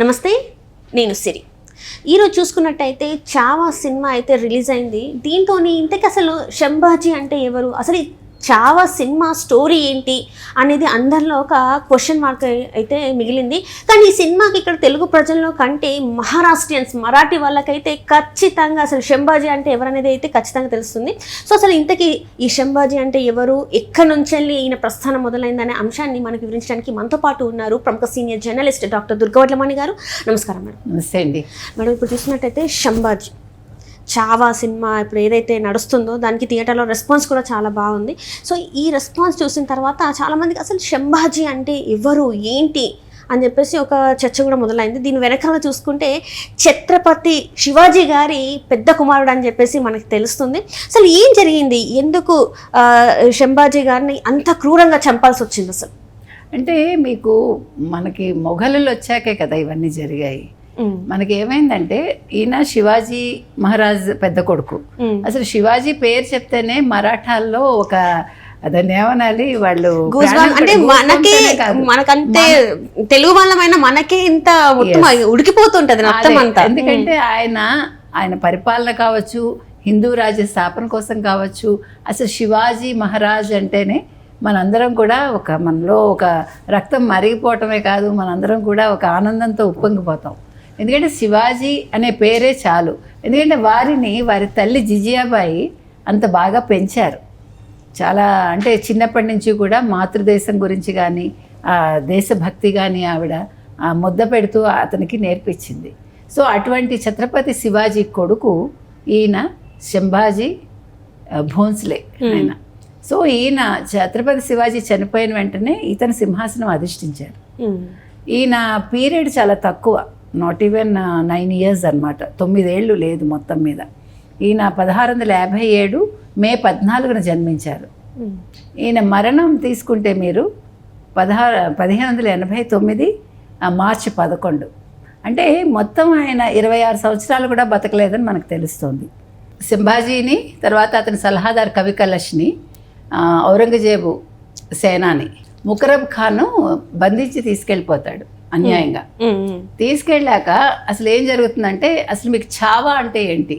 నమస్తే, నేను సిరి. ఈరోజు చూసుకున్నట్టయితే చావా సినిమా అయితే రిలీజ్ అయింది. దీంతో ఇంతకీ అసలు శంభాజీ అంటే ఎవరు, అసలు ఈ చావా సినిమా స్టోరీ ఏంటి అనేది అందరిలో ఒక క్వశ్చన్ మార్క్ అయితే మిగిలింది. కానీ ఈ సినిమాకి ఇక్కడ తెలుగు ప్రజల్లో కంటే మహారాష్ట్రియన్స్, మరాఠీ వాళ్ళకైతే ఖచ్చితంగా అసలు శంభాజీ అంటే ఎవరనేది అయితే ఖచ్చితంగా తెలుస్తుంది. సో అసలు ఇంతకీ ఈ శంభాజీ అంటే ఎవరు, ఎక్కడి నుంచి వెళ్ళి ఈయన ప్రస్థానం మొదలైందనే అంశాన్ని మనకు వివరించడానికి మనతో పాటు ఉన్నారు ప్రముఖ సీనియర్ జర్నలిస్ట్ డాక్టర్ దుర్గవడ్లమణి గారు. నమస్కారం మేడం. నమస్తే అండి మేడం. ఇప్పుడు చూసినట్టయితే శంభాజీ చావా సినిమా ఇప్పుడు ఏదైతే నడుస్తుందో దానికి థియేటర్లో రెస్పాన్స్ కూడా చాలా బాగుంది. సో ఈ రెస్పాన్స్ చూసిన తర్వాత చాలామందికి అసలు శంభాజీ అంటే ఎవరు ఏంటి అని చెప్పేసి ఒక చర్చ కూడా మొదలైంది. దీని వెనకాల చూసుకుంటే ఛత్రపతి శివాజీ గారి పెద్ద కుమారుడు అని చెప్పేసి మనకి తెలుస్తుంది. అసలు ఏం జరిగింది, ఎందుకు శంభాజీ గారిని అంత క్రూరంగా చంపాల్సి వచ్చింది అసలు? అంటే మీకు మనకి మొఘలులు వచ్చాకే కదా ఇవన్నీ జరిగాయి. మనకి ఏమైందంటే ఈయన శివాజీ మహారాజ్ పెద్ద కొడుకు. అసలు శివాజీ పేరు చెప్తేనే మరాఠాల్లో ఒక అదని ఏమనాలి, వాళ్ళు అంటే మనకంటే తెలుగు వాళ్ళమైన మనకే ఇంత ఉడికిపోతుంటది మొత్తం అంతా. ఎందుకంటే ఆయన పరిపాలన కావచ్చు, హిందూ రాజ్య స్థాపన కోసం కావచ్చు, అసలు శివాజీ మహారాజ్ అంటేనే మనందరం కూడా మనలో ఒక రక్తం మరిగిపోవటమే కాదు, మనందరం కూడా ఒక ఆనందంతో ఉప్పొంగిపోతాం. ఎందుకంటే శివాజీ అనే పేరే చాలు. ఎందుకంటే వారి తల్లి జిజియాబాయి అంత బాగా పెంచారు. చాలా అంటే చిన్నప్పటి నుంచి కూడా మాతృదేశం గురించి కానీ దేశభక్తి కానీ ఆవిడ ముద్ద పెడుతూ అతనికి నేర్పించింది. సో అటువంటి ఛత్రపతి శివాజీ కొడుకు ఈయన శంభాజీ భోన్స్లే ఆయన. సో ఈయన ఛత్రపతి శివాజీ చనిపోయిన వెంటనే ఇతను సింహాసనం అధిష్ఠించారు. ఈయన పీరియడ్ చాలా తక్కువ, నాట్ ఈవెన్ 9 years అనమాట, 9 ఏళ్ళు లేదు మొత్తం మీద. ఈయన 1657 మే 14న జన్మించారు. ఈయన మరణం తీసుకుంటే మీరు 1589 మార్చి 11. అంటే మొత్తం ఆయన 26 సంవత్సరాలు కూడా బతకలేదని మనకు తెలుస్తుంది. శంభాజీని తర్వాత అతని సలహాదారు కవి కలష్ని, ఔరంగజేబు సేనాని ముకరబ్ ఖాను బంధించి తీసుకెళ్ళిపోతాడు అన్యాయంగా. తీసుకెళ్ళాక అసలు ఏం జరుగుతుందంటే, అసలు మీకు చావా అంటే ఏంటి?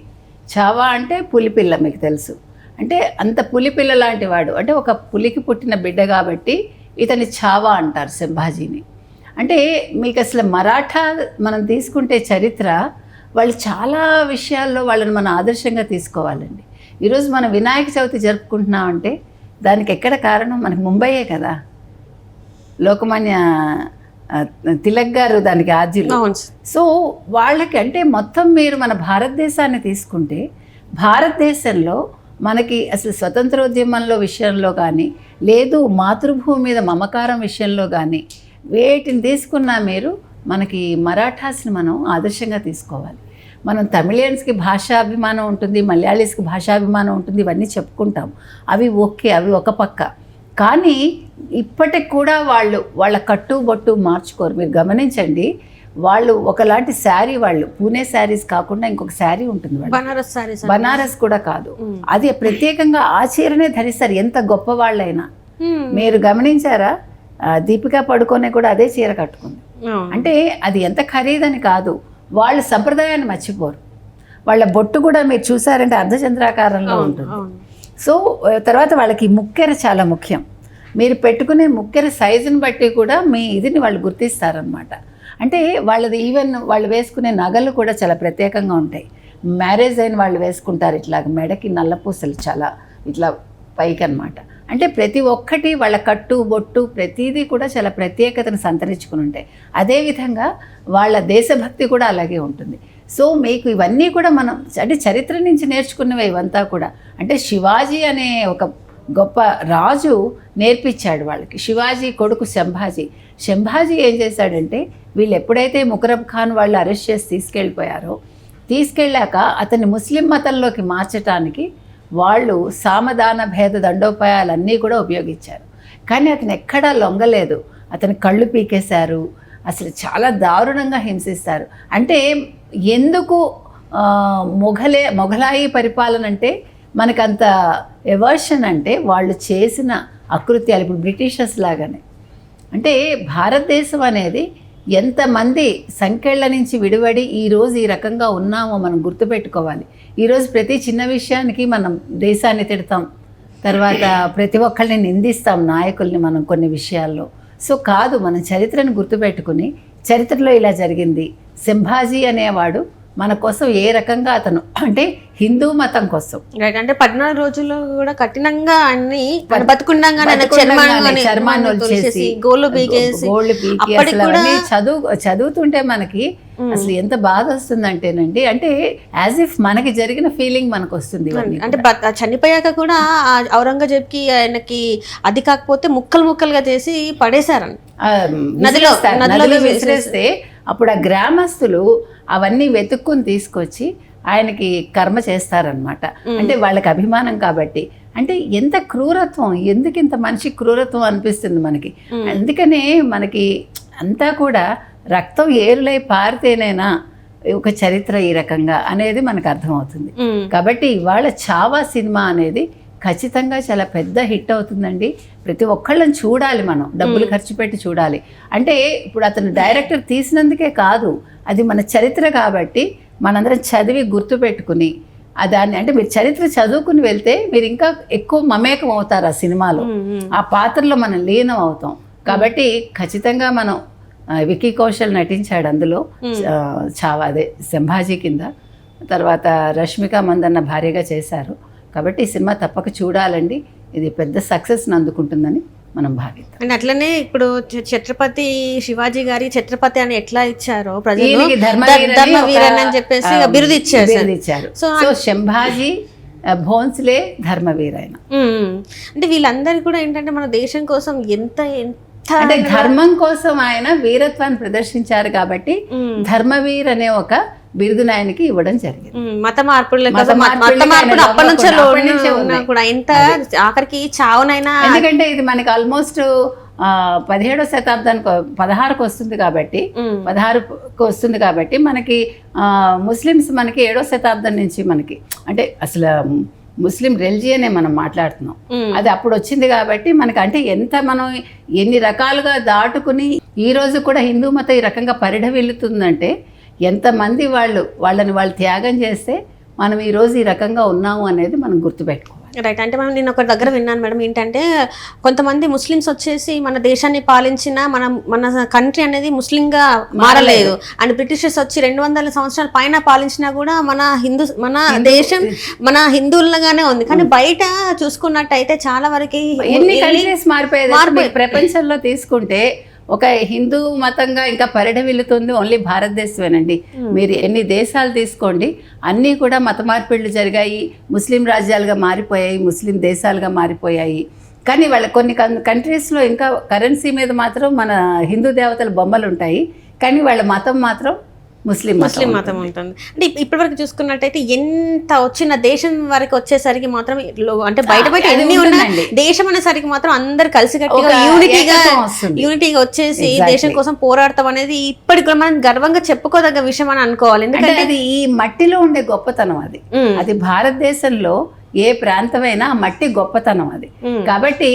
చావా అంటే పులిపిల్ల, మీకు తెలుసు. అంటే అంత పులిపిల్ల లాంటి వాడు, అంటే ఒక పులికి పుట్టిన బిడ్డ కాబట్టి ఇతని చావా అంటారు శంభాజీని. అంటే మీకు అసలు మరాఠా మనం తీసుకుంటే చరిత్ర, వాళ్ళు చాలా విషయాల్లో వాళ్ళని మనం ఆదర్శంగా తీసుకోవాలండి. ఈరోజు మనం వినాయక చవితి జరుపుకుంటున్నామంటే దానికి ఎక్కడ కారణం? మనకి ముంబైయే కదా. లోకమాన్య తిలక్ గారు దానికి ఆద్యులు. సో వాళ్ళకి అంటే మొత్తం మీరు మన భారతదేశాన్ని తీసుకుంటే, భారతదేశంలో మనకి అసలు స్వతంత్రోద్యమంలో విషయంలో కానీ, లేదు మాతృభూమి మీద మమకారం విషయంలో కానీ, వేటిని తీసుకున్నా మీరు మనకి మరాఠాస్ని మనం ఆదర్శంగా తీసుకోవాలి. మనం తమిళియన్స్కి భాషాభిమానం ఉంటుంది, మలయాళీస్కి భాషాభిమానం ఉంటుంది, ఇవన్నీ చెప్పుకుంటాం. అవి ఓకే, అవి ఒక పక్క. కానీ ఇప్పటికి కూడా వాళ్ళ కట్టుబొట్టు మార్చుకోరు. మీరు గమనించండి, వాళ్ళు ఒకలాంటి శారీ, వాళ్ళు పూణే శారీస్ కాకుండా ఇంకొక శారీ ఉంటుంది, బనారస్ కూడా కాదు, అది ప్రత్యేకంగా ఆ చీరనే ధరిస్తారు ఎంత గొప్ప వాళ్ళైనా. మీరు గమనించారా? దీపికా పడుకోనే కూడా అదే చీర కట్టుకుంది. అంటే అది ఎంత ఖరీదని కాదు, వాళ్ళు సంప్రదాయాన్ని మర్చిపోరు. వాళ్ళ బొట్టు కూడా మీరు చూసారంటే అర్ధచంద్రాకారంలో ఉంటుంది. సో తర్వాత వాళ్ళకి ముక్కెర చాలా ముఖ్యం. మీరు పెట్టుకునే ముక్కెర సైజుని బట్టి కూడా మీ ఇదిని వాళ్ళు గుర్తిస్తారనమాట. అంటే వాళ్ళది ఈవెన్ వాళ్ళు వేసుకునే నగలు కూడా చాలా ప్రత్యేకంగా ఉంటాయి. మ్యారేజ్ అయిన వాళ్ళు వేసుకుంటారు ఇట్లాగ మెడకి నల్లపూసలు చాలా ఇట్లా పైకి అనమాట. అంటే ప్రతి ఒక్కటి వాళ్ళ కట్టు బొట్టు ప్రతిదీ కూడా చాలా ప్రత్యేకతను సంతరించుకుని ఉంటాయి. అదేవిధంగా వాళ్ళ దేశభక్తి కూడా అలాగే ఉంటుంది. సో మీకు ఇవన్నీ కూడా మనం అంటే చరిత్ర నుంచి నేర్చుకున్నవే ఇవంతా కూడా. అంటే శివాజీ అనే ఒక గొప్ప రాజు నేర్పించాడు వాళ్ళకి. శివాజీ కొడుకు శంభాజీ ఏం చేశాడంటే, వీళ్ళు ఎప్పుడైతే ముకరబ్ ఖాన్ వాళ్ళు అరెస్ట్ చేసి తీసుకెళ్ళాక అతన్ని ముస్లిం మతంలోకి మార్చడానికి వాళ్ళు సామదాన భేద దండోపాయాలన్నీ కూడా ఉపయోగించారు. కానీ అతను ఎక్కడా లొంగలేదు. అతని కళ్ళు పీకేశారు, అసలు చాలా దారుణంగా హింసిస్తారు. అంటే ఎందుకు మొఘలాయి పరిపాలన అంటే మనకంత ఎవర్షన్ అంటే వాళ్ళు చేసిన అకృత్యాలు. ఇప్పుడు బ్రిటిషర్స్ లాగానే. అంటే భారతదేశం అనేది ఎంతమంది సంకెళ్ళ నుంచి విడివడి ఈరోజు ఈ రకంగా ఉన్నామో మనం గుర్తుపెట్టుకోవాలి. ఈరోజు ప్రతి చిన్న విషయానికి మనం దేశాన్ని తిడతాం, తర్వాత ప్రతి ఒక్కరిని నిందిస్తాం నాయకుల్ని మనం కొన్ని విషయాల్లో. సో కాదు, మన చరిత్రను గుర్తుపెట్టుకుని చరిత్రలో ఇలా జరిగింది. సంభాజీ అనేవాడు మన కోసం ఏ రకంగా అతను అంటే హిందూ మతం కోసం రైట్, అంటే 14 రోజుల్లో కూడా కఠినంగా అన్ని బతుకుండగానే చర్మాన్ని వచ్చేసి గోళ్ళు పీకేసి చదువుతుంటే మనకి అసలు ఎంత బాధ వస్తుందంటేనండి, అంటే యాజ్ ఇఫ్ మనకి జరిగిన ఫీలింగ్ మనకు వస్తుంది. అంటే చనిపోయాక కూడా ఔరంగజేబ్కి ఆయనకి అది కాకపోతే ముక్కలు ముక్కలుగా చేసి పడేశారని నదిలో విసిరేస్తే అప్పుడు ఆ గ్రామస్తులు అవన్నీ వెతుక్కుని తీసుకొచ్చి ఆయనకి కర్మ చేస్తారనమాట. అంటే వాళ్ళకి అభిమానం కాబట్టి. అంటే ఎంత క్రూరత్వం, ఎందుకు ఇంత మనిషి క్రూరత్వం అనిపిస్తుంది మనకి. అందుకనే మనకి అంతా కూడా రక్తం ఏరులై పారితేనైనా ఒక చరిత్ర ఈ రకంగా అనేది మనకు అర్థమవుతుంది. కాబట్టి ఇవాళ చావా సినిమా అనేది ఖచ్చితంగా చాలా పెద్ద హిట్ అవుతుందండి. ప్రతి ఒక్కళ్ళని చూడాలి, మనం డబ్బులు ఖర్చు పెట్టి చూడాలి. అంటే ఇప్పుడు అతను డైరెక్టర్ తీసినందుకే కాదు, అది మన చరిత్ర కాబట్టి మనందరం చదివి గుర్తుపెట్టుకుని దాన్ని, అంటే మీరు చరిత్ర చదువుకుని వెళ్తే మీరు ఇంకా ఎక్కువ మమేకం అవుతారు ఆ సినిమాలో, ఆ పాత్రలో మనం లీనం అవుతాం. కాబట్టి ఖచ్చితంగా మనం విక్కీ కౌశల్ నటించాడు అందులో అదే సంభాజీ కింద. తర్వాత రష్మిక మందన్న భార్యగా చేశారు. కాబట్టి ఈ సినిమా తప్పక చూడాలండి. ఇది పెద్ద సక్సెస్ని అందుకుంటుందని మనం భావిద్దాం. అండ్ అట్లనే ఇప్పుడు ఛత్రపతి శివాజీ గారి ఛత్రపతి అని ఎట్లా ఇచ్చారో ప్రజలు ధర్మవీరన్ అని చెప్పేసి బిరుదు ఇచ్చారు. సో సంభాజీ భోన్స్లే ధర్మవీర్ ఆయన. అంటే వీళ్ళందరూ కూడా ఏంటంటే మన దేశం కోసం ఎంత అంటే ధర్మం కోసం ఆయన వీరత్వాన్ని ప్రదర్శించారు కాబట్టి ధర్మవీర్ అనే ఒక బిరుదును ఆయనకి ఇవ్వడం జరిగింది. మత మార్పులు ఆఖరికి చావునైనా, ఎందుకంటే ఇది మనకి ఆల్మోస్ట్ 17వ శతాబ్దానికి 16కు వస్తుంది కాబట్టి 16కు వస్తుంది కాబట్టి మనకి ముస్లిమ్స్ మనకి 7వ శతాబ్దం నుంచి మనకి అంటే అసలు ముస్లిం రిలిజియనే మనం మాట్లాడుతున్నాం. అది అప్పుడు వచ్చింది కాబట్టి మనకి అంటే ఎంత మనం ఎన్ని రకాలుగా దాటుకుని ఈ రోజు కూడా హిందూ మతం ఈ రకంగా పరిఢవిల్లుతుందంటే ఎంతమంది వాళ్ళని త్యాగం చేస్తే మనం ఈరోజు ఈ రకంగా ఉన్నాము అనేది మనం గుర్తుపెట్టుకోవాలి. రైట్, అంటే మనం నేను ఒక దగ్గర విన్నాను మేడం, ఏంటంటే కొంతమంది ముస్లిమ్స్ వచ్చేసి మన దేశాన్ని పాలించిన మన కంట్రీ అనేది ముస్లింగా మారలేదు. అండ్ బ్రిటిషర్స్ వచ్చి 200 సంవత్సరాల పైన పాలించినా కూడా మన దేశం మన హిందువులుగానే ఉంది. కానీ బయట చూసుకున్నట్టయితే చాలా వరకు ఎన్ని కంట్రీస్ మారిపోయాయి. ప్రపంచంలో తీసుకుంటే ఒక హిందూ మతంగా ఇంకా పరిఢవిల్లుతుంది ఓన్లీ భారతదేశమేనండి. మీరు ఎన్ని దేశాలు తీసుకోండి అన్నీ కూడా మత మార్పిడులు జరిగాయి, ముస్లిం రాజ్యాలుగా మారిపోయాయి, ముస్లిం దేశాలుగా మారిపోయాయి. కానీ వాళ్ళ కొన్ని కంట్రీస్లో ఇంకా కరెన్సీ మీద మాత్రం మన హిందూ దేవతల బొమ్మలు ఉంటాయి, కానీ వాళ్ళ మతం మాత్రం ముస్లిం మతం ఉంటుంది. అంటే ఇప్పటి వరకు చూసుకున్నట్టయితే ఎంత వచ్చిన దేశం వరకు వచ్చేసరికి మాత్రం అంటే బయట ఎన్ని ఉన్నా దేశం అనేసరికి మాత్రం అందరు కలిసికట్టుగా యూనిటీగా వచ్చేసి దేశం కోసం పోరాడతాం అనేది ఇప్పటికి కూడా మనం గర్వంగా చెప్పుకోదగ్గ విషయం అని అనుకోవాలి. ఎందుకంటే అది ఈ మట్టిలో ఉండే గొప్పతనం, అది భారతదేశంలో ఏ ప్రాంతమైనా ఆ మట్టి గొప్పతనం అది. కాబట్టి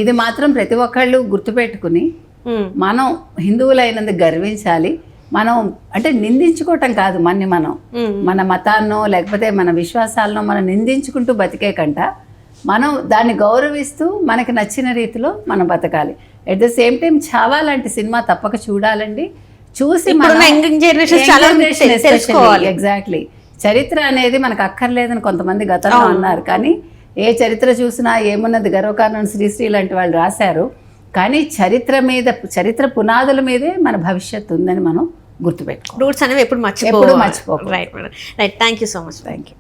ఇది మాత్రం ప్రతి ఒక్కళ్ళు గుర్తుపెట్టుకుని మనం హిందువులైనందుకు గర్వించాలి. మనం అంటే నిందించుకోవటం కాదు, మనం మన మతాన్నో లేకపోతే మన విశ్వాసాలనో మనం నిందించుకుంటూ బతికే కంట మనం దాన్ని గౌరవిస్తూ మనకి నచ్చిన రీతిలో మనం బతకాలి. At the same time Chhaava లాంటి సినిమా తప్పక చూడాలండి. చూసి ఎగ్జాక్ట్లీ చరిత్ర అనేది మనకు అక్కర్లేదని కొంతమంది గతంలో అన్నారు, కానీ ఏ చరిత్ర చూసినా ఏమున్నది గర్వకారణం శ్రీశ్రీ లాంటి వాళ్ళు రాశారు. కానీ చరిత్ర పునాదుల మీదే మన భవిష్యత్తు ఉందని మనం గుర్తుపెట్టుకోవాలి. రూట్స్ అనేవి ఎప్పుడు మర్చిపోకూడదు. Right thank you so much. Thank you.